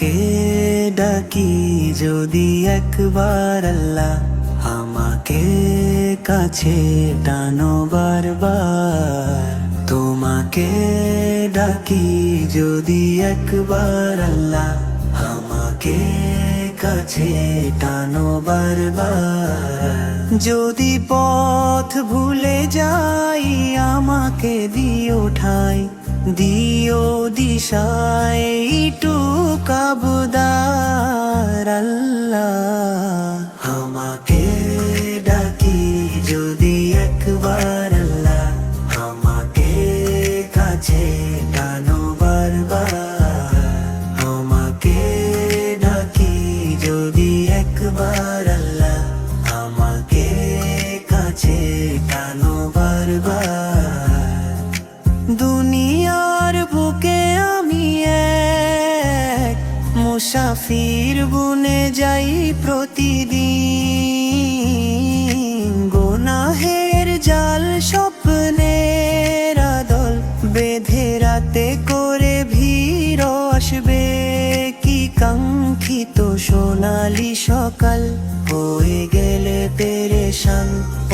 তোমাকে ডাকি যদি একবার আল্লাহ, আমাকে কাছে টানো বারবার। তোমাকে ডাকি যদি একবার আল্লাহ, আমাকে কাছে টানো বারবার। যদি পথ ভুলে যাই আমাকে দিও ঠাই, দিও দিশায় টুকা বুদার আল্লাহ। আমাকে ডাকি যদি একবার আল্লাহ, আমাকে কাছে টানো বারবার। আমাকে ডাকি যদি একবার আল্লাহ, আমাকে কাছে টানো বারবার। দুনিয়ার বুকে আমি এক মুসাফির বুনে যাই প্রতিদিন। গুনাহের জাল স্বপ্নের আদল বেঁধে রাতে করে ভিড় আসবে কি কাঙ্ক্ষিত সোনালি সকাল। হয়ে গেলে পেরেশান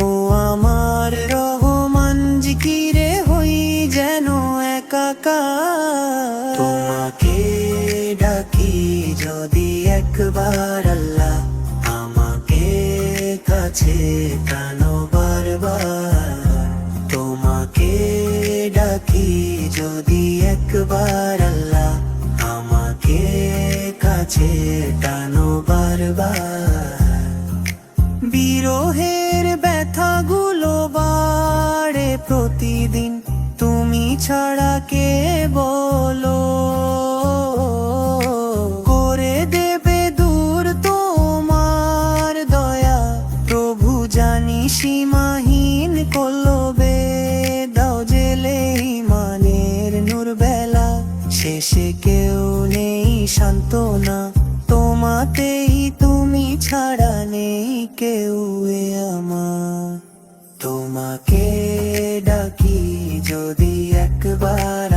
ও আমার রহমান, জিকিরে হই যেন একাকার। তোমাকে ডাকি যদি একবার আল্লাহ, আমাকে কাছে টানো বারবার। তোমাকে ডাকি যদি একবার আল্লাহ, আমাকে কাছে টানো বারবার। বিরহের ব্যথাগুলো বাড়ে প্রতিদিন, তুমি ছাড়া কে বলো করে দেবে দূর তোমার দয়া। প্রভু জানি সীমাহীন কলবে দাও জেলে ইমানের নূর বেলা। শেষে কেউ নেই সান্ত্বনা তোমাতেই, তুমি ছাড়া নেই কেউ এ আমার। তোমাকে ডাকি যদি একবার